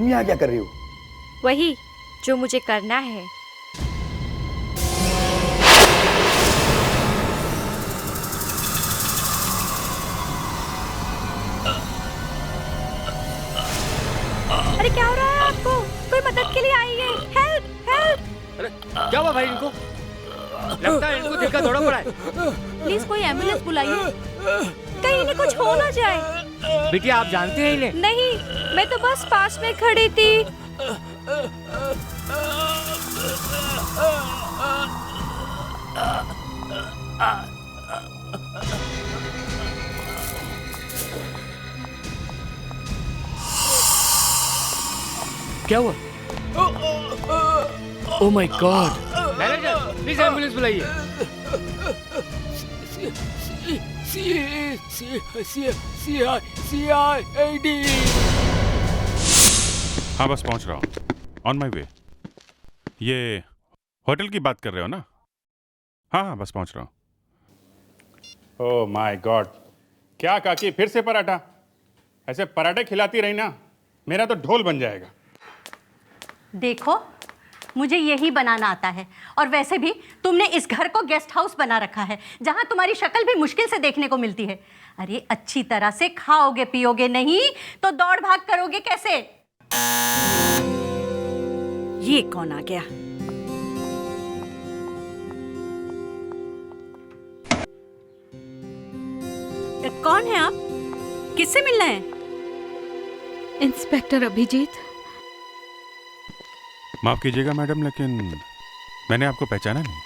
तुम यहाँ क्या कर रही हो? वही जो मुझे करना है। अरे क्या हो रहा है आपको? कोई मदद के लिए आई है। Help help. अरे क्या हुआ भाई इनको? लगता है इनको देखकर दौड़ा पड़ा है। प्लीज कोई एम्बुलेंस बुलाइए, कहीं इन्हें कुछ हो ना जाए। बिटिया आप जानते हैं इन्हें? नहीं, मैं तो बस पास में खड़ी थी। क्या हुआ? Oh my God! Manager please ambulance बुलाइए। हाँ बस पहुंच रहा हूँ, ऑन माई वे। ये होटल की बात कर रहे हो ना? हाँ बस पहुंच रहा हूँ। ओह माय गॉड, क्या काकी फिर से पराठा? ऐसे पराठे खिलाती रही ना, मेरा तो ढोल बन जाएगा। देखो, मुझे यही बनाना आता है, और वैसे भी तुमने इस घर को गेस्ट हाउस बना रखा है जहां तुम्हारी शक्ल भी मुश्किल से देखने को मिलती है। अरे अच्छी तरह से खाओगे पियोगे नहीं तो दौड़ भाग करोगे कैसे? ये कौन आ गया? कौन है आप? किससे मिलना है? इंस्पेक्टर अभिजीत। माफ कीजिएगा मैडम, लेकिन मैंने आपको पहचाना नहीं।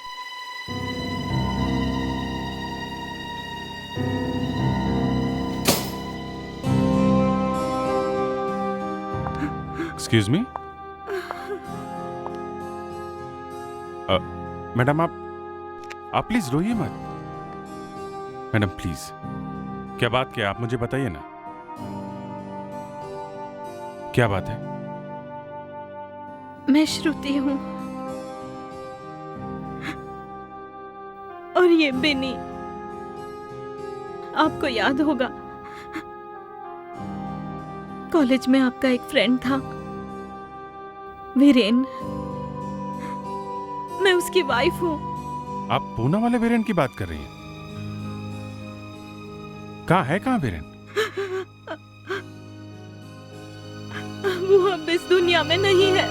एक्सक्यूज मी मैडम, आप प्लीज रोइए मत। मैडम प्लीज, क्या बात क्या, आप मुझे बताइए ना, क्या बात है? मैं श्रुति हूँ और ये बिनी, आपको याद होगा कॉलेज में आपका एक फ्रेंड था वीरेन, मैं उसकी वाइफ हूँ। आप पूना वाले वीरेन की बात कर रही हैं? कहाँ वीरेन? वो अब इस दुनिया में नहीं है।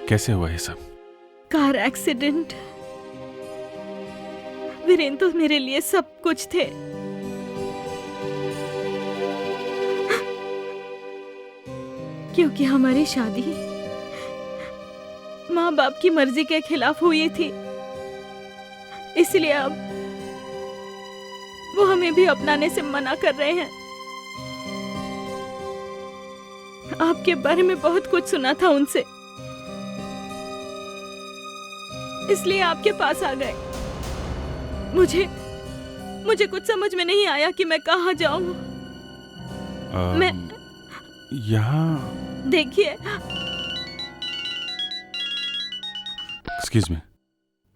कैसे हुआ ये सब? Car accident. वीरेन तो मेरे लिए सब कुछ थे। क्योंकि हमारी शादी माँ बाप की मर्जी के खिलाफ हुई थी, इसलिए अब वो हमें भी अपनाने से मना कर रहे हैं। आपके बारे में बहुत कुछ सुना था उनसे, इसलिए आपके पास आ गए। मुझे कुछ समझ में नहीं आया कि मैं कहाँ जाऊं। मैं यहाँ देखिए। Excuse me.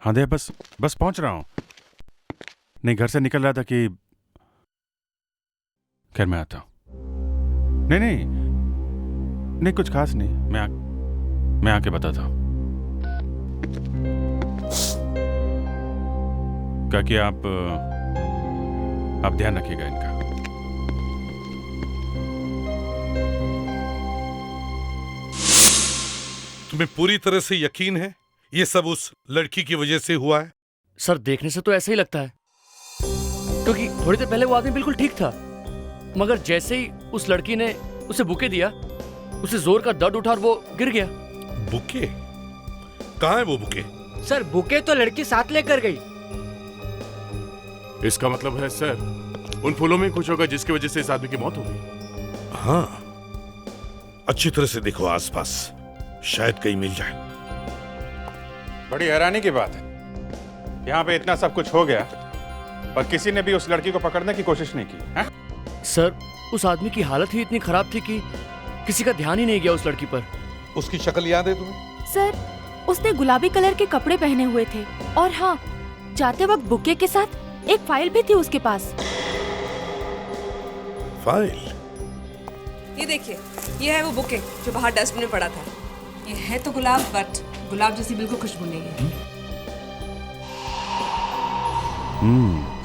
हाँ दे, बस पहुंच रहा हूँ। नहीं, घर से निकल रहा था कि खैर मैं आता हूँ। नहीं कुछ खास नहीं, मैं आके बताता हूँ। क्या कि आप ध्यान रखिएगा इनका। तुम्हें पूरी तरह से यकीन है ये सब उस लड़की की वजह से हुआ है? सर देखने से तो ऐसा ही लगता है, क्योंकि थोड़ी देर पहले वो आदमी बिल्कुल ठीक था, मगर जैसे ही उस लड़की ने उसे बुके दिया, उसे जोर का दर्द उठा और वो गिर गया। बुके? कहाँ है वो बुके? सर बुके तो लड़की साथ लेकर गई। इसका मतलब है सर उन फूलों में कुछ होगा जिसकी वजह से इस आदमी की मौत हो गई। हाँ, अच्छी तरह से देखो आसपास, शायद कहीं मिल जाए। बड़ी हैरानी की बात है, यहाँ पे इतना सब कुछ हो गया और किसी ने भी उस लड़की को पकड़ने की कोशिश नहीं की है? सर उस आदमी की हालत ही इतनी खराब थी कि किसी का ध्यान ही नहीं गया उस लड़की पर। उसकी शक्ल याद है तुम्हें? सर उसने गुलाबी कलर के कपड़े पहने हुए थे और हाँ, जाते वक्त बुके के साथ एक फाइल भी थी उसके पास। फाइल? ये देखिए, ये है वो बुके जो बाहर डस्टबिन में पड़ा था। ये है तो गुलाब, बट गुलाब जैसी बिल्कुल खुशबू नहीं है।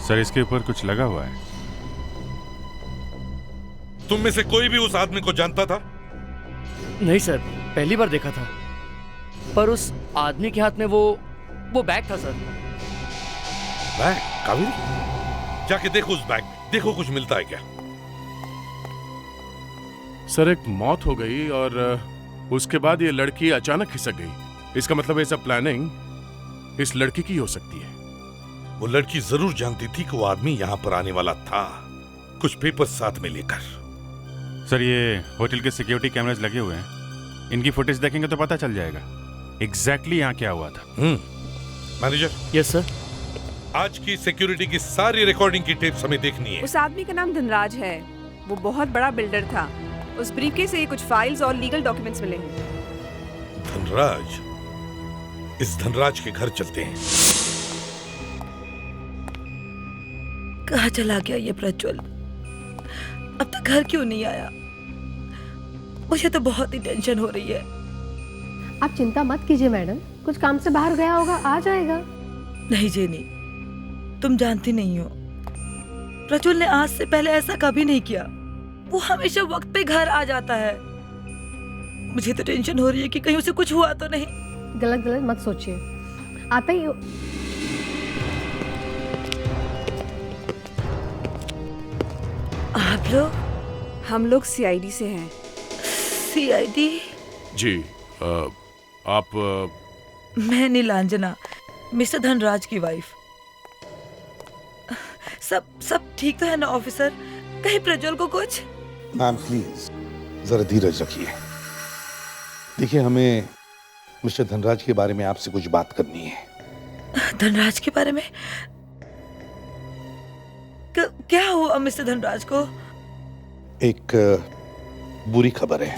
सर इसके ऊपर कुछ लगा हुआ है। तुम में से कोई भी उस आदमी को जानता था? नहीं सर, पहली बार देखा था। पर उस आदमी के हाथ में वो बैग था सर। बैग? कावेरी, जाके देखो उस बैग में, देखो कुछ मिलता है क्या। सर एक मौत हो गई और उसके बाद ये लड़की अचानक खिसक गई। इसका मतलब ये सब प्लानिंग इस लड़की की हो सकती है। वो लड़की जरूर जानती थी कि वो आदमी यहाँ पर आने वाला था, कुछ पेपर साथ में लेकर। सर ये होटल के सिक्योरिटी कैमरास लगे हुए हैं, इनकी फुटेज देखेंगे तो पता चल जाएगा एग्जैक्टली यहाँ क्या हुआ था। मैनेजर। Yes sir. आज की सिक्योरिटी की सारी रिकॉर्डिंग की टेप्स हमें देखनी है। उस आदमी का नाम धनराज है। वो बहुत बड़ा बिल्डर था। उस ब्रीफकेस से कुछ फाइल्स और लीगल डॉक्यूमेंट्स मिले हैं। धनराज? इस धनराज के घर चलते हैं। कहाँ चला गया ये प्रज्वल? अब तक घर क्यों नहीं आया? मुझे तो बहुत ही टेंशन हो रही है। आप चिंता मत कीजिए मैडम, कुछ काम से बाहर गया होगा, आ जाएगा। नहीं जेनी, तुम जानती नहीं हो, प्रज्वल ने आज से पहले ऐसा कभी नहीं किया। वो हमेशा वक्त पे घर आ जाता है। मुझे तो टेंशन हो रही है कि कहीं उसे कुछ हुआ तो नहीं। गलत गलत मत सोचिए, आता ही आप लोग? हम लोग सीआईडी से हैं। सीआईडी? जी आप मैं नीलांजना, मिस्टर धनराज की वाइफ। सब ठीक तो है ना ऑफिसर? कहीं प्रज्वल को कुछ? मैम प्लीज जरा धीरज रखिए। देखिए, हमें मिस्टर धनराज के बारे में आपसे कुछ बात करनी है। धनराज के बारे में? क्या हुआ मिस्टर धनराज को? एक बुरी खबर है,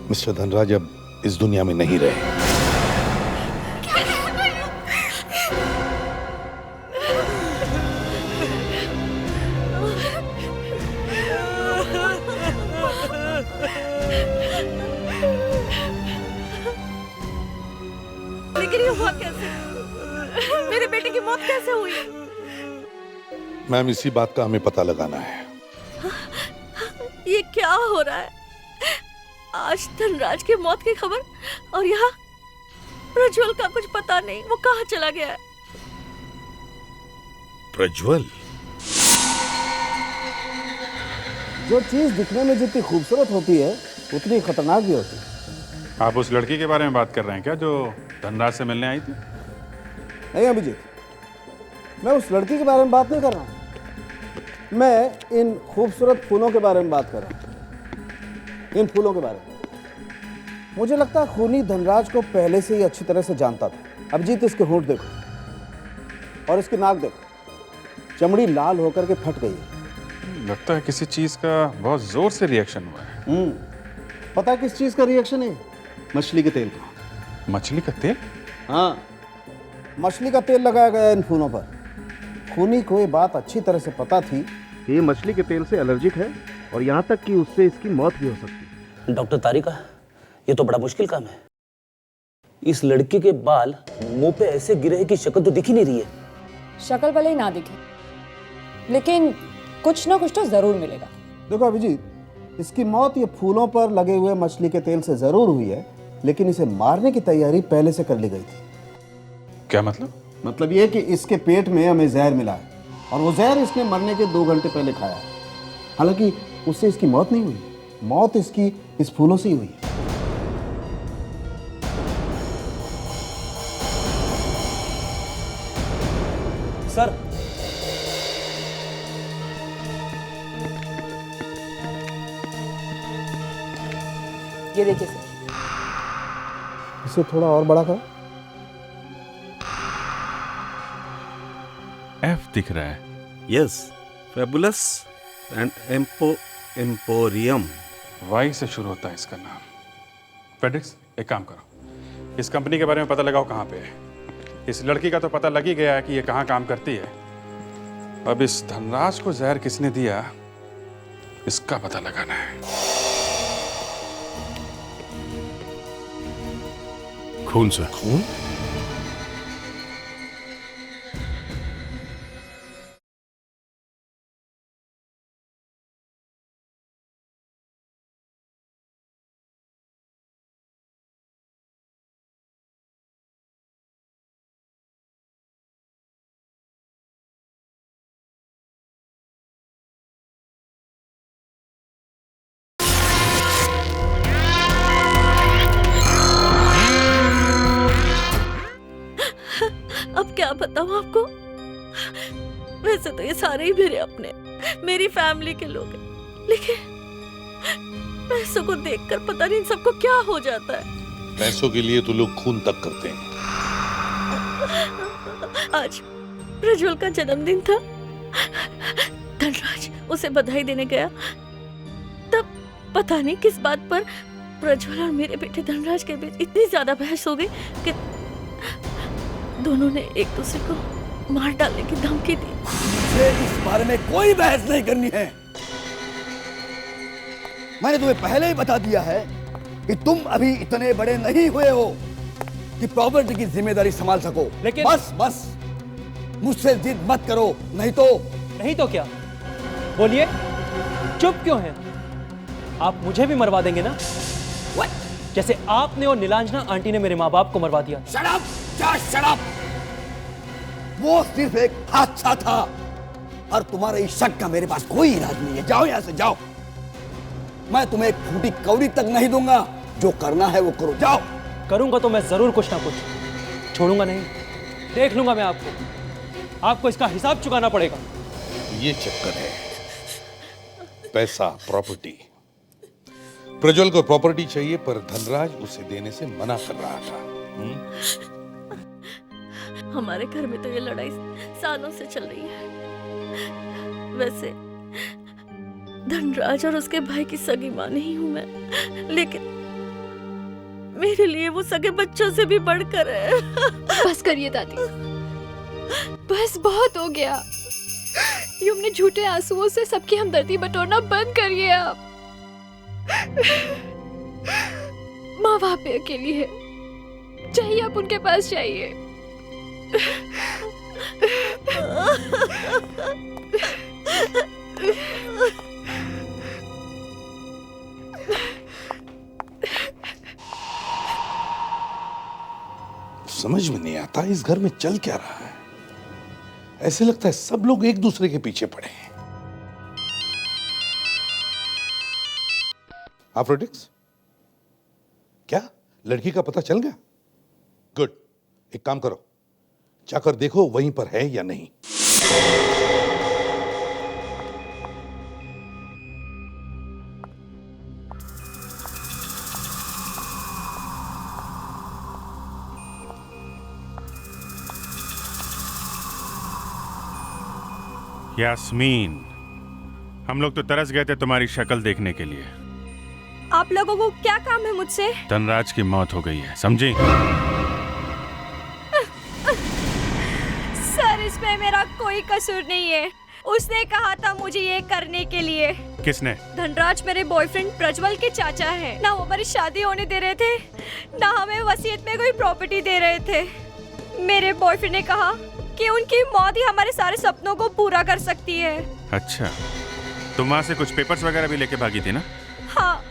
मिस्टर धनराज अब इस दुनिया में नहीं रहे। लेकिन ये हुआ कैसे? मेरे बेटे की मौत कैसे हुई? मैम, इसी बात का हमें पता लगाना है। ये क्या हो रहा है? आज धनराज की मौत की खबर और यहाँ प्रज्वल का कुछ पता नहीं, वो कहाँ चला गया है? प्रज्वल? जो चीज दिखने में जितनी खूबसूरत होती है उतनी खतरनाक भी होती है। आप उस लड़की के बारे में बात कर रहे हैं क्या जो धनराज से मिलने आई थी? नहीं अभिजीत, मैं उस लड़की के बारे में बात नहीं कर रहा हूँ। मैं इन खूबसूरत फूलों के बारे में बात कर रहा हूँ। इन फूलों के बारे में मुझे लगता है खूनी धनराज को पहले से ही अच्छी तरह से जानता था। अभिजीत, इसके होंठ देखो और इसकी नाक देखो, चमड़ी लाल होकर के फट गई है। लगता है किसी चीज का बहुत जोर से रिएक्शन हुआ है। पता है किस चीज का रिएक्शन है? मछली के तेल का। मछली का तेल? हाँ, मछली का तेल लगाया गया इन फूलों पर। खूनी को ये बात अच्छी तरह से पता थी कि ये मछली के तेल से एलर्जिक है और यहाँ तक कि उससे इसकी मौत भी हो सकती है। डॉक्टर तारिका, ये तो बड़ा मुश्किल काम है। इस लड़की के बाल मुंह पे ऐसे गिरे हैं कि शक्ल तो दिख ही नहीं रही है। शक्ल भले ही ना दिखे, लेकिन कुछ ना कुछ तो जरूर मिलेगा। देखो अभिजीत, इसकी मौत ये फूलों पर लगे हुए मछली के तेल से जरूर हुई है, लेकिन इसे मारने की तैयारी पहले से कर ली गई थी। क्या मतलब? मतलब ये कि इसके पेट में हमें जहर मिला है और वो जहर इसने मरने के 2 घंटे पहले खाया है। हालांकि उससे इसकी मौत नहीं हुई, मौत इसकी इस फूलों से ही हुई। सर, ये देखिए सर। इसे थोड़ा और बड़ा करो। एफ दिख रहा है। Yes, fabulous and emporium. Y से शुरू होता है इसका नाम। फेडेक्स, एक काम करो, इस कंपनी के बारे में पता लगाओ कहाँ पे है। इस लड़की का तो पता लग ही गया है कि ये कहाँ काम करती है। अब इस धनराज को जहर किसने दिया, इसका पता लगाना है। खून से। खून? अब क्या बताऊं आपको। वैसे तो ये सारे ही मेरे अपने, मेरी फैमिली के लोग हैं, लेकिन पैसों को देखकर पता नहीं इन सबको क्या हो जाता है। पैसों के लिए तो लोग खून तक करते हैं। आज प्रज्वल का जन्मदिन था। धनराज उसे बधाई देने गया, तब पता नहीं किस बात पर प्रज्वल और मेरे बेटे धनराज के बीच इतनी ज्यादा बहस हो गई कि दोनों ने एक दूसरे को मार डालने की धमकी दी। मुझे इस बारे में कोई बहस नहीं करनी है। मैंने तुम्हें पहले ही बता दिया है कि तुम अभी इतने बड़े नहीं हुए हो कि प्रॉपर्टी की जिम्मेदारी संभाल सको। लेकिन बस मुझसे जिद मत करो, नहीं तो क्या? बोलिए, चुप क्यों हैं? आप मुझे भी मरवा देंगे ना? जैसे आपने और नीलांजना आंटी ने मेरे माँ बाप को मरवा दिया। Shut up! वो सिर्फ एक हादसा था और तुम्हारे इस शक का मेरे पास कोई इलाज नहीं है। जाओ यहां से, जाओ। मैं तुम्हें एक फूटी कौड़ी तक नहीं दूंगा। जो करना है वो करो, जाओ। करूंगा तो मैं जरूर कुछ ना कुछ, छोड़ूंगा नहीं। देख लूंगा मैं आपको इसका हिसाब चुकाना पड़ेगा। ये चक्कर है, पैसा, प्रॉपर्टी। प्रज्वल को प्रॉपर्टी चाहिए पर धनराज उसे देने से मना कर रहा था। हमारे घर में तो ये लड़ाई सालों से चल रही है। वैसे धनराज और उसके भाई की सगी मां नहीं हूं मैं, लेकिन मेरे लिए वो सगे बच्चों से भी बढ़कर है। बस करिए दादी, बस बहुत हो गया। ये अपने झूठे आंसुओं से सबकी हमदर्दी बटोरना बंद करिए आप। माँ वहां पे अकेली है, चाहिए आप उनके पास जाइए। समझ में नहीं आता इस घर में चल क्या रहा है। ऐसे लगता है सब लोग एक दूसरे के पीछे पड़े हैं। आफ्रोडिक्स, क्या लड़की का पता चल गया? गुड, एक काम करो, जाकर देखो वहीं पर है या नहीं। यास्मीन, हम लोग तो तरस गए थे तुम्हारी शक्ल देखने के लिए। आप लोगों को क्या काम है मुझसे? धनराज की मौत हो गई है, समझी? सर, इसमें मेरा कोई कसूर नहीं है। उसने कहा था मुझे ये करने के लिए। किसने? धनराज मेरे बॉयफ्रेंड प्रज्वल के चाचा हैं। ना वो हमारी शादी होने दे रहे थे, ना हमें वसीयत में कोई प्रॉपर्टी दे रहे थे। मेरे बॉयफ्रेंड ने कहा कि उनकी मौत ही हमारे सारे सपनों को पूरा कर सकती है। अच्छा, तुम वहाँ से कुछ पेपर्स वगैरह भी लेके भागी थी ना? हाँ,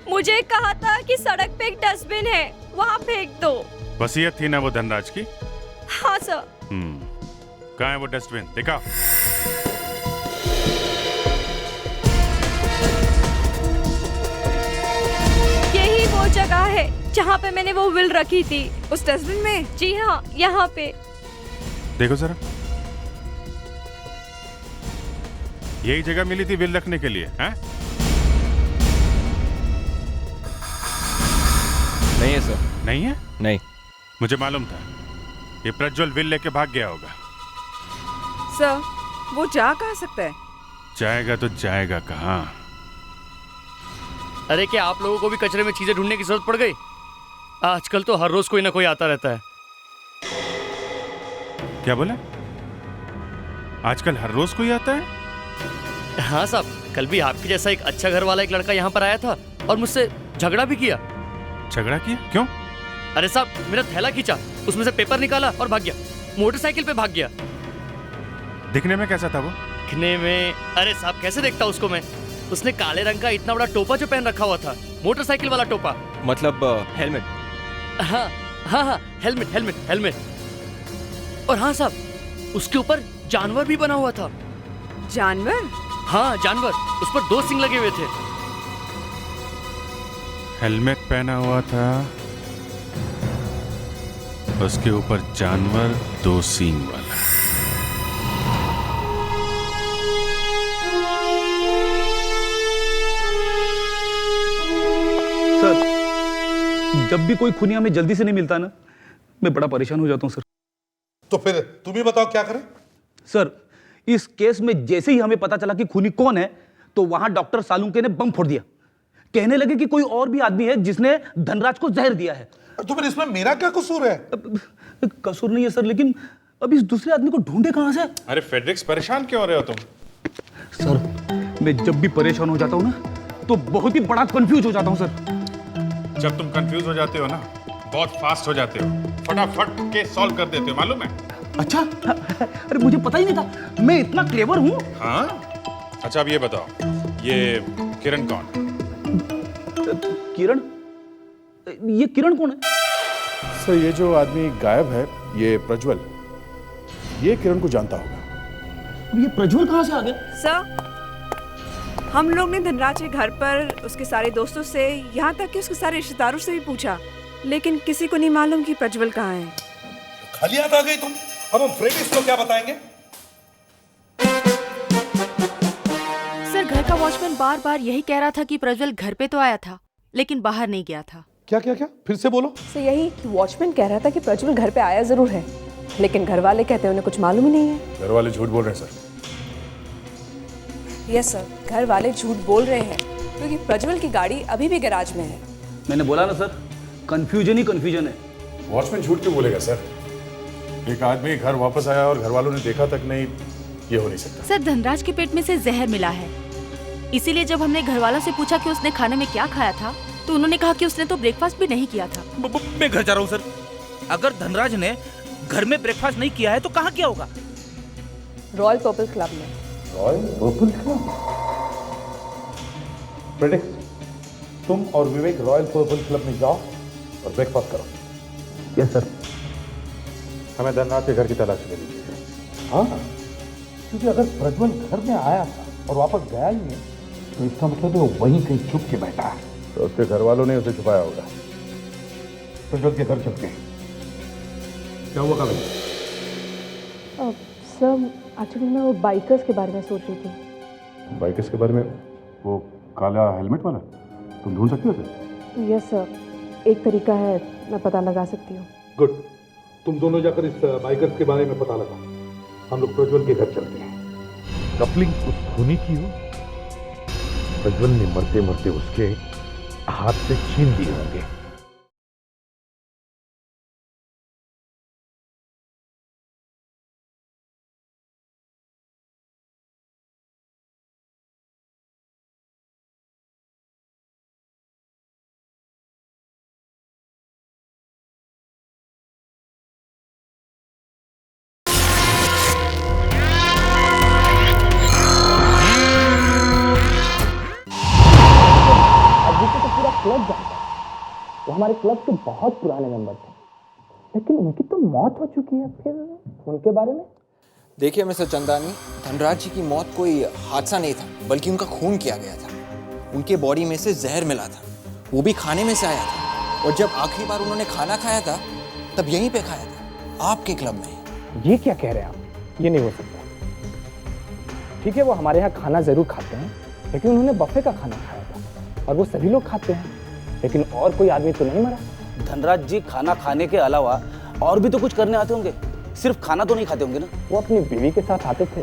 मुझे कहा था कि सड़क पे एक डस्टबिन है, वहाँ फेंक दो। वसीयत थी ना वो धनराज की? हाँ सर। कहाँ है वो डस्टबिन? दिखाओ। यही वो जगह है जहाँ पे मैंने वो विल रखी थी। उस डस्टबिन में? जी हाँ, यहाँ पे। देखो जरा, यही जगह मिली थी विल रखने के लिए, हैं? नहीं है सर। नहीं है? नहीं। मुझे मालूम था ये प्रज्वल विल लेके भाग गया होगा। सर, वो जा कहाँ सकता है? जाएगा तो जाएगा कहाँ? अरे क्या आप लोगों को भी कचरे में चीजें ढूंढने की जरूरत पड़ गई? आजकल तो हर रोज कोई ना कोई आता रहता है। क्या बोले? आजकल हर रोज कोई आता है? हाँ साहब, कल भी आपके जैसा एक अच्छा घर वाला एक लड़का यहाँ पर आया था और मुझसे झगड़ा भी किया। झगड़ा किया? क्यों? अरे साहब, मेरा थैला खींचा, उसमें से पेपर निकाला और भाग गया। मोटरसाइकिल पे भाग गया। दिखने में कैसा था वो? दिखने में, अरे साहब कैसे देखता उसको मैं? उसने काले रंग का इतना बड़ा टोपा जो पहन रखा हुआ था, मोटरसाइकिल वाला टोपा। मतलब हेलमेट? हाँ हाँ हाँ, हेलमेट हेलमेट हेलमेट। और हाँ साहब, उसके ऊपर जानवर भी बना हुआ था। जानवर? हाँ जानवर, उस पर 2 सींग लगे हुए थे। हेलमेट पहना हुआ था, उसके ऊपर जानवर 2 सींग वाला। सर, जब भी कोई खूनी हमें जल्दी से नहीं मिलता ना, मैं बड़ा परेशान हो जाता हूँ सर। तो फिर तुम ही बताओ क्या करें? सर, इस केस में जैसे ही हमें पता चला कि खूनी कौन है, तो वहां डॉक्टर सालुंके ने बम फोड़ दिया। कहने लगे कि कोई और भी आदमी है जिसने धनराज को जहर दिया है। तो फिर इसमें मेरा क्या कसूर है? कसूर नहीं है सर, लेकिन अब इस दूसरे आदमी को ढूंढे कहां से? अरे फेड्रिक्स, परेशान क्यों हो रहे हो तुम? सर, मैं जब भी परेशान हो जाता हूँ ना, तो बहुत ही बड़ा कंफ्यूज हो जाता हूँ सर। जब तुम कंफ्यूज हो जाते हो ना, बहुत फास्ट हो जाते हो, फटाफट केस सॉल्व कर देते हो, मालूम है? अच्छा, अरे मुझे पता ही नहीं था, मैं इतना क्लेवर हूँ। हाँ? अच्छा अब ये बताओ, ये किरण कौन है? किरण? ये किरण कौन है? सर, ये जो आदमी गायब है, ये प्रज्वल, ये किरण को जानता होगा। ये प्रज्वल कहाँ से आ गया? सर, हम लोग ने धनराज के घर पर उसके सारे दोस्तों से, यहाँ तक कि उसके सारे रिश्तेदारों से भी पूछा, लेकिन किसी को नहीं मालूम कि प्रज्वल कहाँ है। खाली हाथ आ गई तुम? अब हम फ्रेडिक्स को क्या बताएंगे? सर, घर का वॉचमैन बार बार यही कह रहा था कि प्रज्वल घर पे तो आया था, लेकिन बाहर नहीं गया था। क्या क्या क्या? फिर से बोलो। सर, यही वॉचमैन कह रहा था कि प्रज्वल घर पे आया जरूर है, लेकिन घर वाले कहते हैं उन्हें कुछ मालूम ही नहीं है। घर वाले झूठ बोल रहे हैं सर। यस सर, घर वाले झूठ बोल रहे हैं क्योंकि प्रज्वल की गाड़ी अभी भी गैराज में है। मैंने बोला ना सर, कंफ्यूजन ही कंफ्यूजन है। वॉचमैन झूठ क्यों बोलेगा सर? एक आदमी घर वापस आया और घर वालों ने देखा तक नहीं, ये हो नहीं सकता। सर, धनराज के पेट में से जहर मिला है, इसीलिए जब हमने घर वालों से पूछा कि उसने खाने में क्या खाया था, तो उन्होंने कहा कि उसने तो ब्रेकफास्ट भी नहीं किया था। मैं घर जा रहा हूँ सर। अगर धनराज ने घर में ब्रेकफास्ट नहीं किया है तो कहाँ किया होगा? रॉयल पर्पल क्लब में। Royal purple club? फ्रेडिक्स, तुम और विवेक रॉयल पर्पल क्लब में जाओ और ब्रेकफास्ट करो। Yes sir. हमें धनराज के घर की तलाश ले लीजिए। हाँ, क्योंकि अगर प्रज्वल घर में आया था और वापस गया ही नहीं, तो इसका मतलब वो वहीं कहीं छुप के बैठा है। तो उसके घर वालों ने उसे छुपाया होगा। प्रज्वल के घर चलते हैं। क्या हुआ कभी? सर, एक्चुअली मैं वो बाइकर्स के बारे में सोच रही थी। बाइकर्स के बारे में? वो काला हेलमेट वाला? तुम ढूंढ सकते हो सर? यस सर, एक तरीका है, मैं पता लगा सकती हूँ। गुड, तुम दोनों जाकर इस बाइकर्स के बारे में पता लगा। हम लोग प्रज्वल के घर चलते हैं। कपलिंग उस खूनी की हो? प्रज्वल ने मरते मरते उसके हाथ से छीन दिए होंगे। क्लब जानता है, वो हमारे क्लब के बहुत पुराने मेंबर थे, लेकिन उनकी तो मौत हो चुकी है। फिर उनके बारे में? देखिए मिस्टर चंदानी, धनराज जी की मौत कोई हादसा नहीं था, बल्कि उनका खून किया गया था। उनके बॉडी में से जहर मिला था, वो भी खाने में से आया था, और जब आखिरी बार उन्होंने खाना खाया था तब यहीं पे खाया था, आपके क्लब में। ये क्या कह रहे हैं आप? ये नहीं हो सकता। ठीक है, वो हमारे यहाँ खाना जरूर खाते हैं, लेकिन उन्होंने बफे का खाना खाया था, और वो सभी लोग खाते हैं, लेकिन और कोई आदमी तो नहीं मरा। धनराज जी खाना खाने के अलावा और भी तो कुछ करने आते होंगे, सिर्फ खाना तो नहीं खाते होंगे ना? वो अपनी बीवी के साथ आते थे,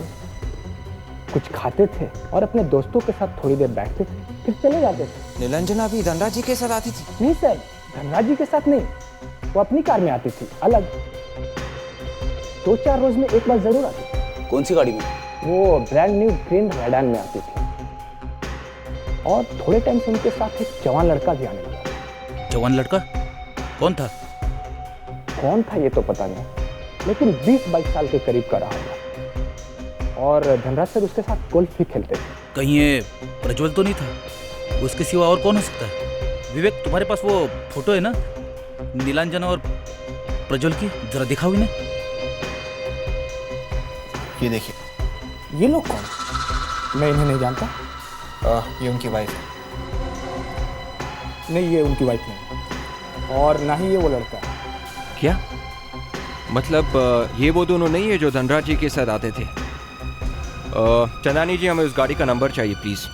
कुछ खाते थे, और अपने दोस्तों के साथ थोड़ी देर बैठते थे, फिर चले जाते थे। निलंजना भी धनराज जी के साथ आती थी? नहीं सर, धनराज जी के साथ नहीं, वो अपनी कार में आती थी, अलग। 2-4 रोज में एक बार जरूर आती थी। कौन सी गाड़ी में? वो ब्रांड न्यू ग्रीन रेडान में आती थी। और थोड़े टाइम से उनके साथ एक जवान लड़का भी आने लगा। जवान लड़का? कौन था? कौन था ये तो पता नहीं, लेकिन 20-22 साल के करीब का रहा होगा। और धनराज सर उसके साथ गोल्फ भी खेलते थे। कहीं ये प्रज्वल तो नहीं था? उसके सिवा और कौन हो सकता है? विवेक, तुम्हारे पास वो फोटो है ना नीलांजना और प्रज्वल की? जरा दिखाओ इन्हें। ये देखिए। ये लोग कौन? मैं इन्हें नहीं जानता। ये उनकी वाइफ है। नहीं, ये उनकी वाइफ नहीं, और ना ही ये वो लड़का है। क्या मतलब ये वो दोनों नहीं है जो धनराज जी के साथ आते थे? चंदानी जी, हमें उस गाड़ी का नंबर चाहिए प्लीज।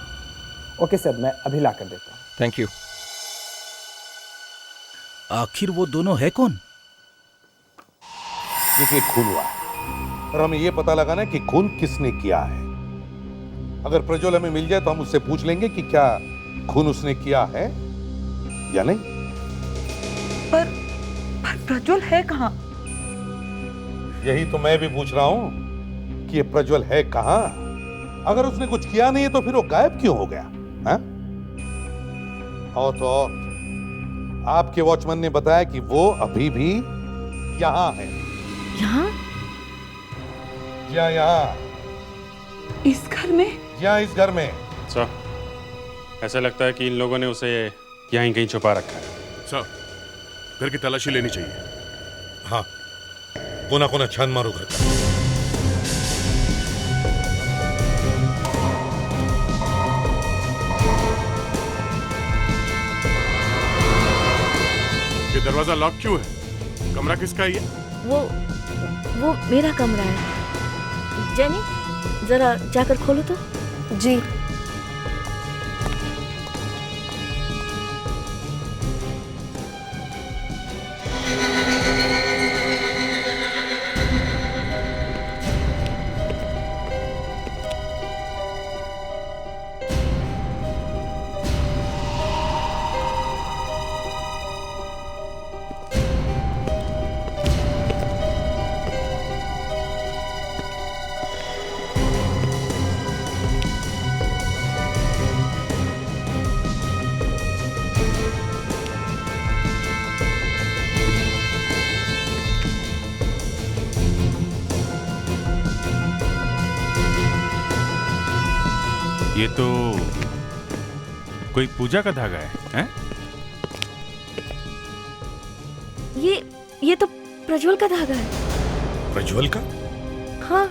ओके सर, मैं अभी ला कर देता हूँ। Thank you. आखिर वो दोनों है कौन? देखिए, खून हुआ है और हमें यह पता लगाना है कि खून किसने किया है। अगर प्रज्वल हमें मिल जाए तो हम उससे पूछ लेंगे कि क्या खून उसने किया है या नहीं। पर प्रज्वल है कहाँ? यही तो मैं भी पूछ रहा हूं कि ये प्रज्वल है कहां। अगर उसने कुछ किया नहीं है तो फिर वो गायब क्यों हो गया? हाँ? और तो और आपके वॉचमैन ने बताया कि वो अभी भी यहां है। यहाँ? यहाँ इस घर में? यहाँ इस घर में। सर, ऐसा लगता है कि इन लोगों ने उसे यहीं कहीं छुपा रखा है। सर, घर की तलाशी लेनी चाहिए। हाँ, कोना कोना छान मारो घर का। ये दरवाजा लॉक क्यों है? कमरा किसका है ये? वो मेरा कमरा है। जेनी, जरा जाकर खोलो तो। जी। ये तो कोई पूजा का धागा है, हैं? ये तो प्रज्वल का धागा है। प्रज्वल का? हाँ,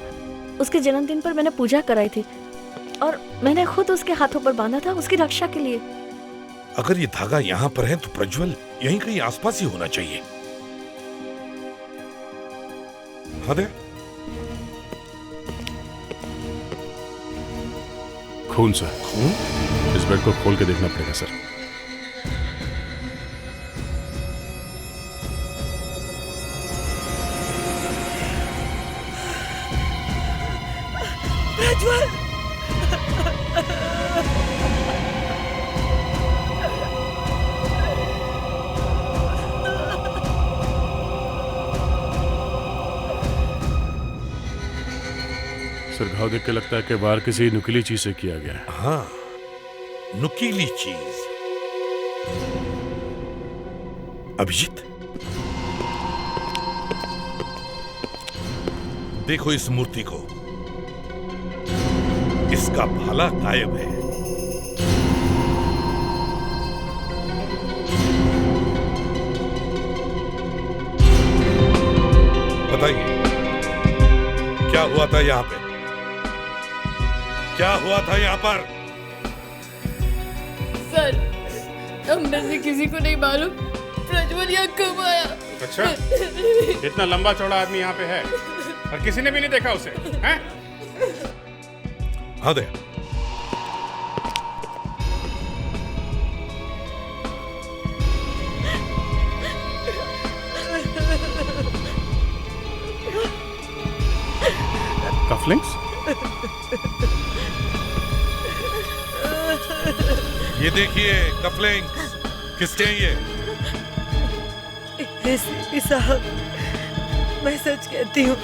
उसके जन्मदिन पर मैंने पूजा कराई थी और मैंने खुद उसके हाथों पर बांधा था उसकी रक्षा के लिए। अगर ये धागा यहाँ पर है तो प्रज्वल यहीं कहीं आसपास ही होना चाहिए। हाँ दे। खून सर। खून? इस बेड को खोल के देखना पड़ेगा सर। प्रज्वल! सर, घाव देख के लगता है कि बाहर किसी नुकीली चीज से किया गया है। हाँ, नुकीली चीज। अभिजीत, देखो इस मूर्ति को, इसका भाला गायब है। बताइए, क्या हुआ था यहाँ पे? क्या हुआ था यहाँ पर? सर, हम में से किसी को नहीं मालूम प्रज्वल यहाँ कब आया। अच्छा, इतना लंबा चौड़ा आदमी यहाँ पे है और किसी ने भी नहीं देखा उसे, हैं? हाँ दे। कफलिंग्स? ये देखिए कफलिंग्स। किसके हैं ये? एसीपी साहब, मैं सच कहती हूँ,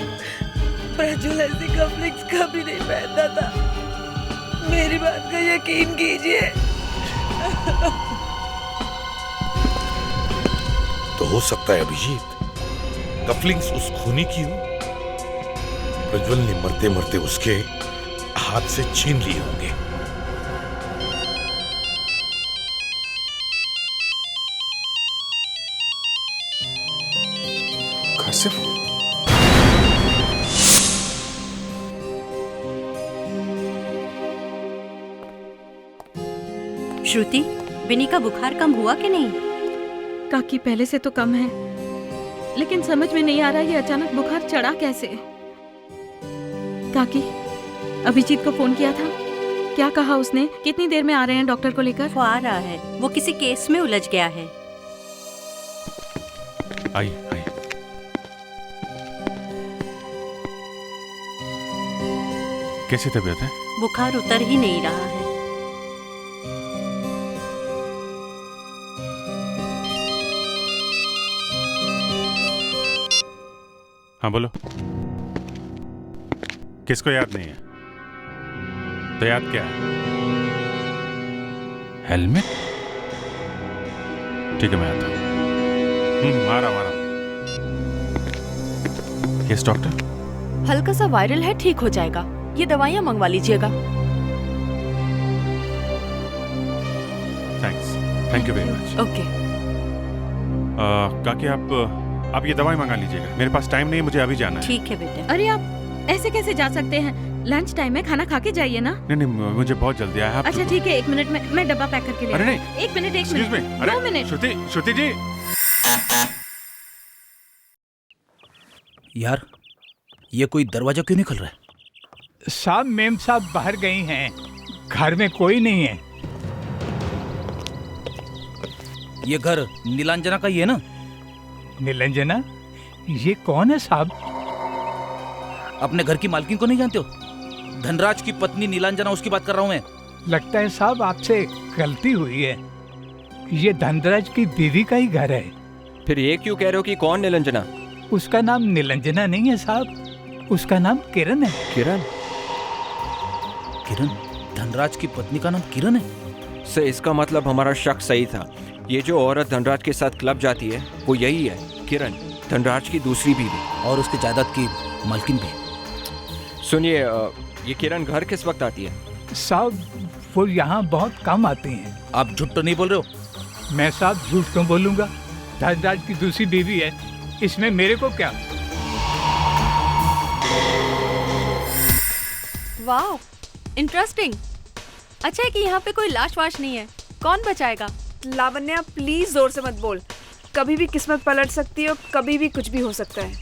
प्रज्वल ऐसी कफ्लिंग्स कभी नहीं पहनता था। मेरी बात का यकीन कीजिए। तो हो सकता है अभिजीत कफलिंग्स उस खूनी की हो। प्रज्वल ने मरते मरते उसके हाथ से छीन लिए होंगे। घर से श्रुति, विनी का बुखार कम हुआ कि नहीं? काकी पहले से तो कम है, लेकिन समझ में नहीं आ रहा ये अचानक बुखार चढ़ा कैसे। काकी, अभिजीत को फोन किया था, क्या कहा उसने? कितनी देर में आ रहे हैं डॉक्टर को लेकर? वो आ रहा है, वो किसी केस में उलझ गया है। आइए आइए। कैसी तबीयत है? बुखार उतर ही नहीं रहा है। हाँ बोलो। किसको याद नहीं है? तो याद क्या है? हेलमेट? ठीक है, मैं आता हूँ। आ रहा हूँ। Yes doctor. हल्का सा वायरल है, ठीक हो जाएगा। ये दवाइयाँ मंगवा लीजिएगा। Thanks, thank you very much. Okay. काकी आप ये दवाई मंगा लीजिएगा, मेरे पास टाइम नहीं है, मुझे अभी जाना है। ठीक है बेटा। अरे आप ऐसे कैसे जा सकते हैं? लंच टाइम है, खाना खा के जाइए ना। नहीं, मुझे बहुत जल्दी है। अच्छा ठीक है, 1 मिनट में मैं डब्बा पैक करके ले। अरे नहीं, 1 मिनट, 1 Excuse me, मिनट, अरे 2 मिनट। श्रुति जी। यार, ये कोई दरवाजा क्यों नहीं खुल रहा है? साहब, मेम साहब बाहर गई हैं, घर में कोई नहीं है। ये घर नीलांजना का ही है ना? नीलांजना? ये कौन है साहब? अपने घर की मालकिन को नहीं जानते हो? धनराज की पत्नी नीलांजना, उसकी बात कर रहा हूँ मैं। लगता है साहब आपसे गलती हुई है। ये धनराज की बीवी का ही घर है। फिर ये क्यों कह रहे हो कि कौन नीलांजना? उसका नाम नीलांजना नहीं है साहब, उसका नाम किरण है। किरण? किरण? धनराज की पत्नी का नाम किरण है? से इसका मतलब हमारा शक सही था। ये जो औरत धनराज के साथ क्लब जाती है वो यही है, किरण, धनराज की दूसरी बीवी और उसके जायदाद की मालकिन भी। सुनिए, ये किरण घर किस वक्त आती है? साहब वो यहाँ बहुत कम आती हैं। आप झूठ तो नहीं बोल रहे हो? मैं साहब झूठ क्यों बोलूँगा? धनराज की दूसरी बीवी है, इसमें मेरे को क्या? वाह, इंटरेस्टिंग। अच्छा है कि यहाँ पे कोई लाश वाश नहीं है। कौन बचाएगा? लावण्या प्लीज जोर से मत बोल, कभी भी किस्मत पलट सकती है और कभी भी कुछ भी हो सकता है।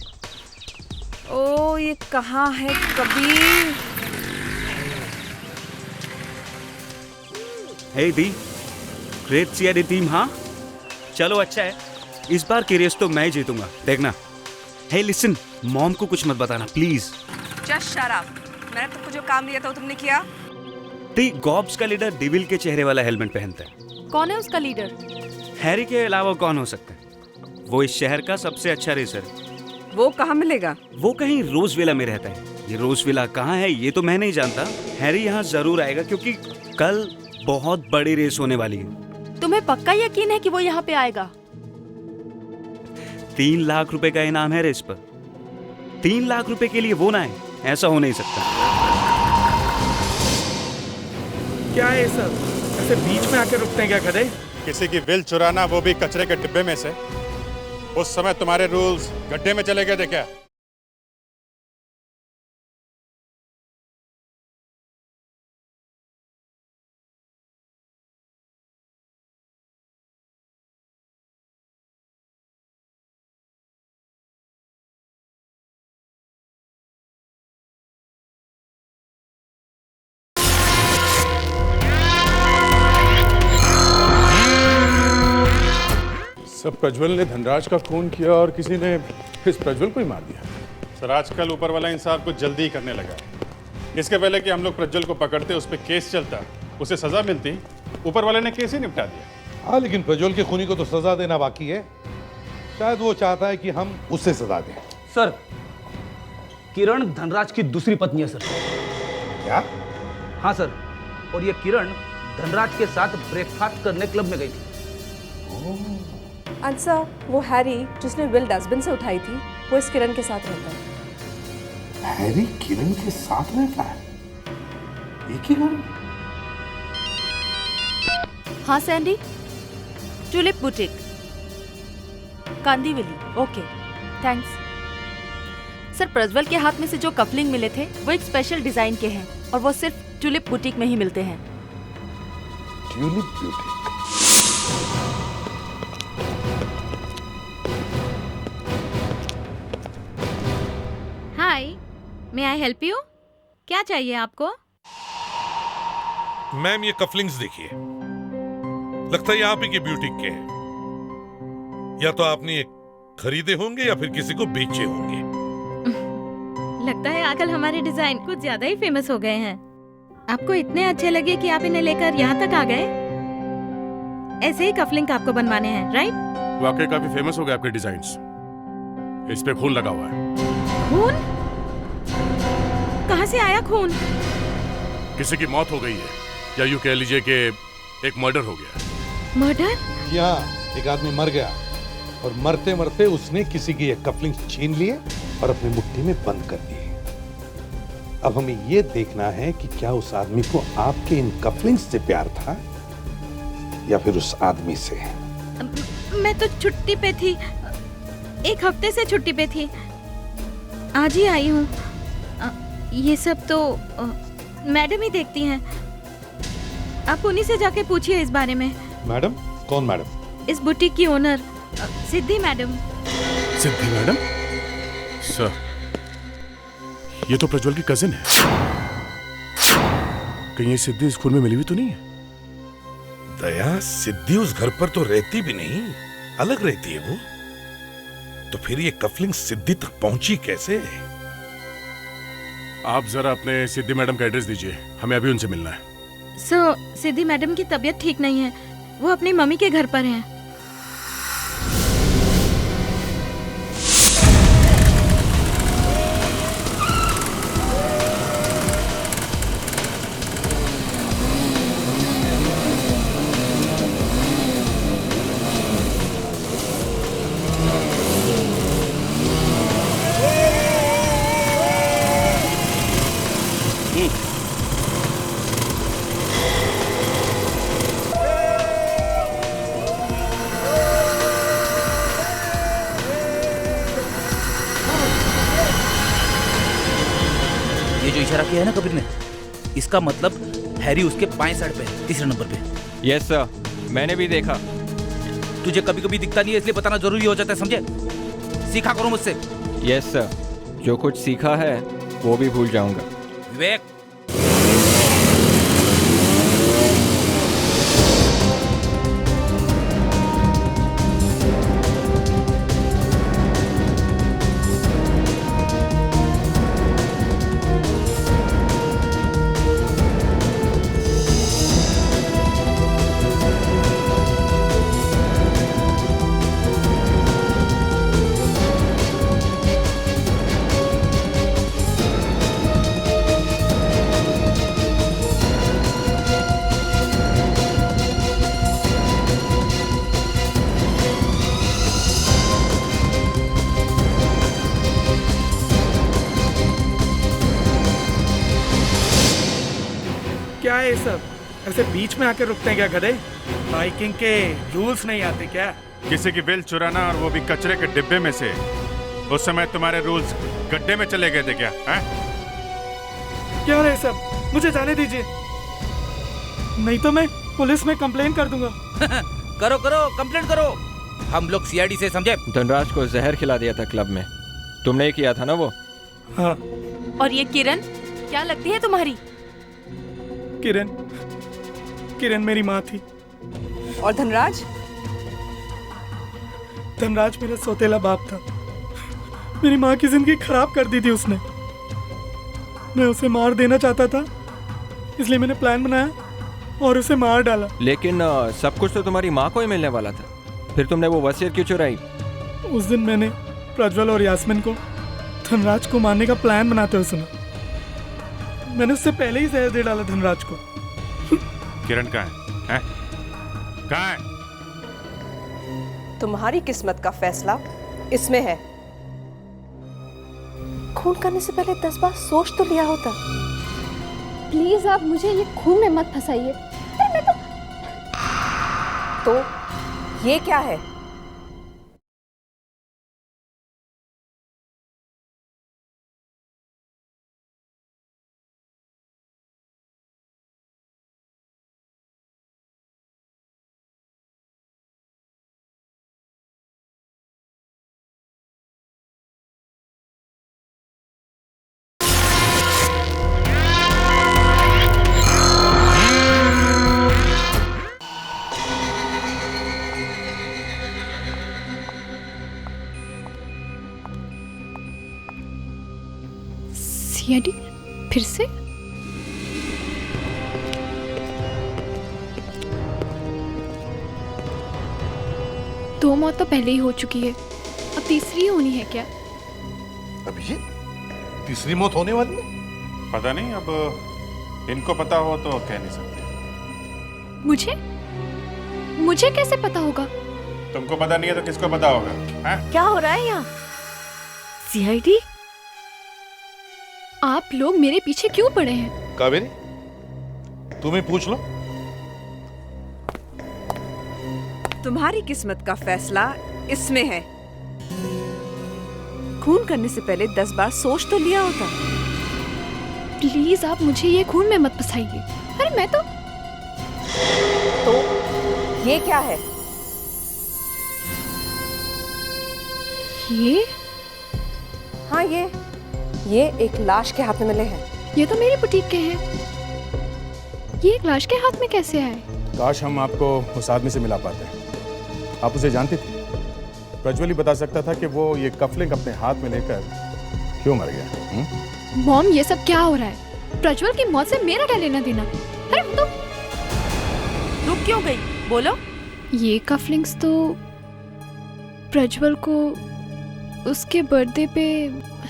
ओ ये कहाँ है कबीर? हे दी, ग्रेट सीआईडी टीम। हाँ चलो अच्छा है, इस बार की रेस तो मैं ही जीतूंगा, देखना। हे लिसन, मॉम को कुछ मत बताना प्लीज। Just shut up. मैंने तुमको जो काम दिया था वो तुमने किया? दी गॉब्स का लीडर डेविल के चेहरे वाला हेलमेट पहनता है। कौन है उसका लीडर? हैरी के अलावा कौन हो सकता है? वो इस शहर का सबसे अच्छा रेसर है। वो कहाँ मिलेगा? वो कहीं रोजविला में रहता है। ये रोजविला कहाँ है ये तो मैं नहीं जानता। हैरी यहाँ जरूर आएगा क्योंकि कल बहुत बड़ी रेस होने वाली है। तुम्हें पक्का यकीन है कि वो यहाँ पे आएगा? 3 लाख रुपए का इनाम है रेस पर। 3 लाख रुपए के लिए वो ना है, ऐसा हो नहीं सकता। क्या है सब? ऐसे बीच में आके रुकते हैं क्या गधे? किसी की विल चुराना, वो भी कचरे के डिब्बे में से। उस समय तुम्हारे रूल्स गड्ढे में चले गए थे क्या? सब प्रज्वल ने धनराज का खून किया और किसी ने इस प्रज्वल को ही मार दिया। सर आजकल ऊपर वाला इंसाफ कुछ जल्दी ही करने लगा। इसके पहले कि हम लोग प्रज्वल को पकड़ते, उस पर केस चलता, उसे सजा मिलती, ऊपर वाले ने केस ही निपटा दिया। हाँ लेकिन प्रज्वल के खूनी को तो सजा देना बाकी है। शायद वो चाहता है कि हम उसे सजा दें। सर, किरण धनराज की दूसरी पत्नी है सर। क्या? हाँ सर, और ये किरण धनराज के साथ ब्रेकफास्ट करने क्लब में गई थी। सर, वो हैरी जिसने विल डस्टबिन से उठाई थी, वो इस किरण के साथ रहता है। हैरी किरण के साथ रहता है? एक ही घर में? हाँ Sandy, tulip boutique, Kandivali. Okay, thanks. Sir, Prajwal के हाथ में से जो कफलिंग मिले थे वो एक स्पेशल डिजाइन के हैं और वो सिर्फ टुलिप बुटीक में ही मिलते हैं। Tulip boutique? Hi, may I help you? क्या चाहिए आपको? मैम, ये कफलिंग्स देखिए, लगता है ये आप ही के ब्यूटीक के हैं। या तो आपने ये खरीदे होंगे या फिर किसी को बेचे होंगे। लगता है आजकल हमारे डिजाइन कुछ ज्यादा ही फेमस हो गए हैं। आपको इतने अच्छे लगे कि आप इन्हें लेकर यहाँ तक आ गए। ऐसे ही कफलिंग आपको बनवाने हैं, राइट? वाकई काफी फेमस हो गए आपके डिजाइन्स। इस पे खून लगा हुआ है। खून? कहाँ से आया खून? किसी की मौत हो गई है, या यूं कह लीजिए कि एक मर्डर हो गया। मर्डर? यहाँ एक आदमी मर गया और मरते मरते उसने किसी की ये कफलिंग्स छीन लिए और अपनी मुट्ठी में बंद कर दिए। अब हमें ये देखना है कि क्या उस आदमी को आपके इन कफलिंग्स से प्यार था या फिर उस आदमी से। मैं तो छुट्टी पे थी, एक हफ्ते से छुट्टी पे थी, आज ही आई हूँ। ये सब तो मैडम ही देखती हैं। आप उन्हीं से जाके पूछिए इस बारे में। मैडम? कौन मैडम? इस बुटीक की ओनर सिद्धि मैडम। सिद्धि मैडम? सर, ये तो प्रज्वल की कजिन है। कहीं ये सिद्धि इस खून में मिली हुई तो नहीं है? दया, सिद्धि उस घर पर तो रहती भी नहीं, अलग रहती है वो। तो फिर ये कफलिंग सिद्धि तक पहुंची कैसे? आप जरा अपने सिद्धि मैडम का एड्रेस दीजिए, हमें अभी उनसे मिलना है। सर, सिद्धि मैडम की तबीयत ठीक नहीं है, वो अपनी मम्मी के घर पर हैं। इशारा किया है ना कबीर ने, इसका मतलब हैरी उसके बाएं साइड पे है, तीसरे नंबर पे। यस सर, मैंने भी देखा। तुझे कभी कभी दिखता नहीं है, इसलिए बताना जरूरी हो जाता है, समझे? सीखा करो मुझसे। यस सर, जो कुछ सीखा है वो भी भूल जाऊंगा। विवेक, क्या है ये सब? ऐसे बीच में आके रुकते हैं क्या गधे? बाइकिंग के रूल्स नहीं आते क्या? किसी की बिल चुराना और वो भी कचरे के डिब्बे में से। उस समय तुम्हारे रूल्स गड्ढे में चले गए थे क्या? क्या है सब? मुझे जाने दीजिए, नहीं तो मैं पुलिस में कंप्लेन कर दूंगा। करो करो, कंप्लेंट करो, हम लोग सीआईडी से, समझे? धनराज को जहर खिला दिया था क्लब में, तुमने ही किया था ना वो? हाँ। और ये किरण क्या लगती है तुम्हारी? किरण मेरी माँ थी। और धनराज? धनराज मेरा सौतेला बाप था। मेरी माँ की जिंदगी खराब कर दी थी उसने। मैं उसे मार देना चाहता था, इसलिए मैंने प्लान बनाया और उसे मार डाला। लेकिन सब कुछ तो तुम्हारी माँ को ही मिलने वाला था, फिर तुमने वो वसीयत क्यों चुराई? उस दिन मैंने प्रज्वल और यास्मिन को धनराज को मारने का प्लान बनाते हुए सुना। मैंने उससे पहले ही जहर दे डाला धनराज को। किरण कहाँ है? कहाँ है? तुम्हारी किस्मत का फैसला इसमें है। खून करने से पहले 10 बार सोच तो लिया होता। प्लीज आप मुझे ये खून में मत फंसाइए। अरे मैं तो ये क्या है? सीआईडी फिर से? दो मौत तो पहले ही हो चुकी है, अब तीसरी होनी है क्या? अभिजीत, तीसरी मौत होने वाली है? पता नहीं, अब इनको पता हो तो कह नहीं सकते। मुझे कैसे पता होगा? तुमको पता नहीं है तो किसको पता होगा? है? क्या हो रहा है यहाँ? सीआईडी? आप लोग मेरे पीछे क्यों पड़े हैं? कावेरी, तुम ही पूछ लो। तुम्हारी किस्मत का फैसला इसमें है। खून करने से पहले 10 बार सोच तो लिया होता। प्लीज आप मुझे ये खून में मत फंसाइए। अरे मैं तो ये क्या है? ये? हाँ, ये एक लाश के हाथ में मिले हैं। ये तो मेरी बुटीक के हैं। ये एक लाश के हाथ में कैसे आए? काश हम आपको उस आदमी से मिला पाते। आप उसे जानती थी? प्रज्वल ही बता सकता था कि वो ये कफलिंग अपने हाथ में लेकर क्यों मर गया। मॉम, ये सब क्या हो रहा है? प्रज्वल की मौत से मेरा क्या लेना देना? अरे तो रुक क्यों गई? बोलो। ये कफलिंग्स तो प्रज्वल को उसके बर्थडे पे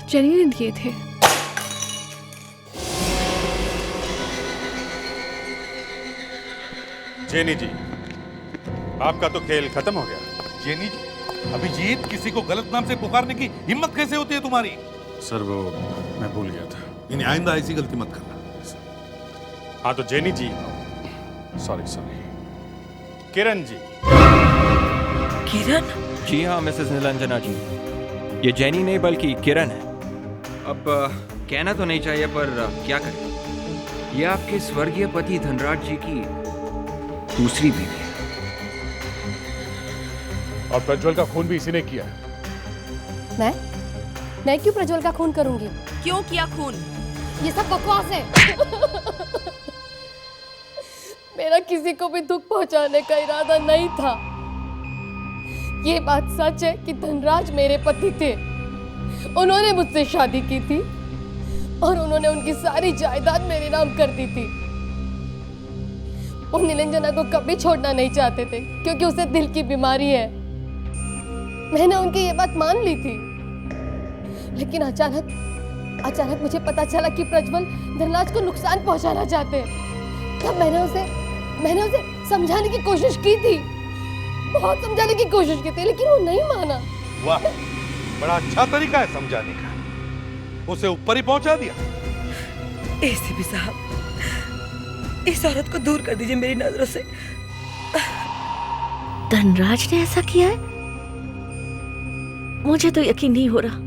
जेनी ने दिए थे। जेनी जी, आपका तो खेल खत्म हो गया। जेनी जी? अभिजीत, किसी को गलत नाम से पुकारने की हिम्मत कैसे होती है तुम्हारी? सर वो मैं भूल गया था। इन्हें आइंदा ऐसी गलती मत करना। हाँ तो जेनी जी, सॉरी। किरण जी। किरण? जी हाँ मिसेस निरंजना जी, ये जेनी नहीं बल्कि किरण है। अब कहना तो नहीं चाहिए पर क्या करें, ये आपके स्वर्गीय पति धनराज जी की दूसरी बीवी है। और प्रज्वल का खून भी इसी ने किया है। मैं क्यों प्रज्वल का खून करूंगी? क्यों किया खून? ये सब बकवास है। मेरा किसी को भी दुख पहुंचाने का इरादा नहीं था। ये बात सच है कि धनराज मेरे पति थे। उन्होंने मुझसे शादी की थी और उन्होंने उनकी सारी जायदाद मेरे नाम कर दी थी। वो निरंजना को कभी छोड़ना नहीं चाहते थे क्योंकि उसे दिल की बीमारी है। मैंने उनकी ये बात मान ली थी, लेकिन अचानक मुझे पता चला कि प्रज्वल धनराज को नुकसान पहुंचाना चाहते हैं। तब मैंने उसे समझाने की कोशिश की थी, बहुत समझाने की कोशिश की थी, लेकिन वो नहीं माना। वाह, बड़ा अच्छा तरीका है समझाने का। उसे ऊपर ही पहुंचा दिया। एसीपी साहब, इस औरत को दूर कर दीजिए मेरी नजरों से। धनराज ने ऐसा किया है? मुझे तो यकीन नहीं हो रहा।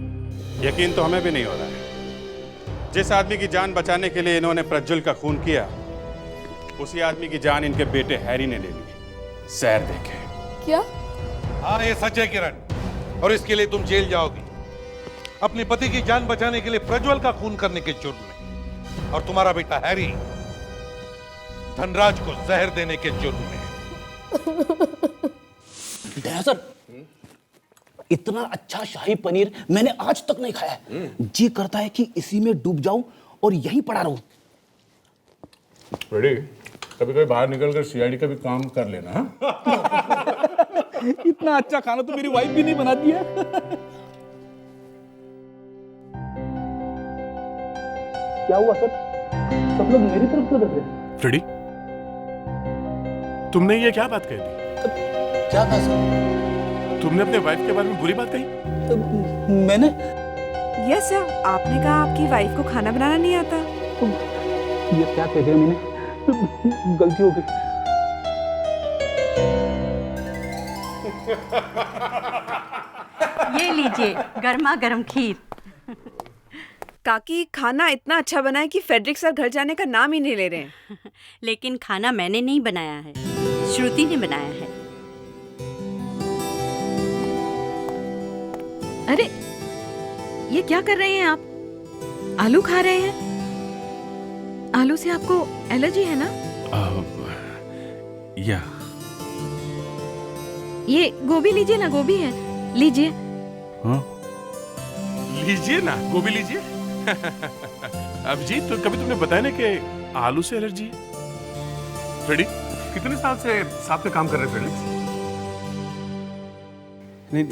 यकीन तो हमें भी नहीं हो रहा है। जिस आदमी की जान बचाने के लिए इन्होंने प्रज्वल का खून किया, उसी आदमी की जान इनके बेटे हैरी ने ले ली, सैर देखे। क्या? हाँ, ये सच है किरण, और इसके लिए तुम जेल जाओगी, अपने पति की जान बचाने के लिए प्रज्वल का खून करने के जुर्म में, और तुम्हारा बेटा हैरी धनराज को जहर देने के जुर्म में। सर, इतना अच्छा शाही पनीर मैंने आज तक नहीं खाया है। जी करता है कि इसी में डूब जाऊं और यहीं पड़ा रहूं। रेडी? कभी कभी बाहर निकलकर सीआईडी का भी काम कर लेना। इतना अच्छा खाना तो मेरी वाइफ भी नहीं बनाती है। क्या हुआ सर? सब लोग मेरी तरफ तो देख रहे हैं। फ्रेडी, तुमने ये क्या बात कह दी? क्या कहा सर? तुमने अपने वाइफ के बारे में बुरी बात कही? मैंने? यस सर, आपने कहा आपकी वाइफ को खाना बनाना नहीं आता। ये क्या कह दिया मैंने? गलती हो गई। ये लीजिए गर्मा गर्म खीर। काकी खाना इतना अच्छा बना है कि फेडरिक सर घर जाने का नाम ही नहीं ले रहे हैं। लेकिन खाना मैंने नहीं बनाया है, श्रुति ने बनाया है। अरे ये क्या कर रहे हैं आप? आलू खा रहे हैं? आलू से आपको एलर्जी है ना? या ये गोभी लीजिए ना, गोभी है, लीजिए। हाँ? लीजिए ना, गोभी लीजिए। अभिजीत, तो कभी तुमने बताया ना कि आलू से एलर्जी है? फ्रेडी, कितने साल से साथ में काम कर रहे हैं फ्रेडी? नहीं,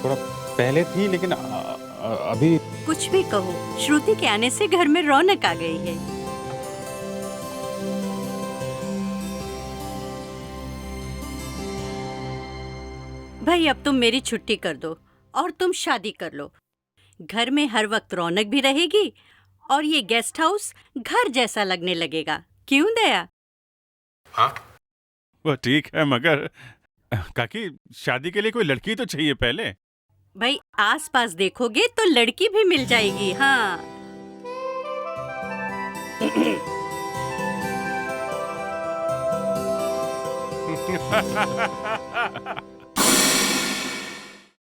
थोड़ा पहले थी, लेकिन अभी कुछ भी कहो, श्रुति के आने से घर में रौनक आ गई है। भाई अब तुम मेरी छुट्टी कर दो और तुम शादी कर लो। घर में हर वक्त रौनक भी रहेगी और ये गेस्ट हाउस घर जैसा लगने लगेगा। क्यों दया? हाँ, वो ठीक है, मगर काकी शादी के लिए कोई लड़की तो चाहिए पहले। भाई आसपास देखोगे तो लड़की भी मिल जाएगी। हाँ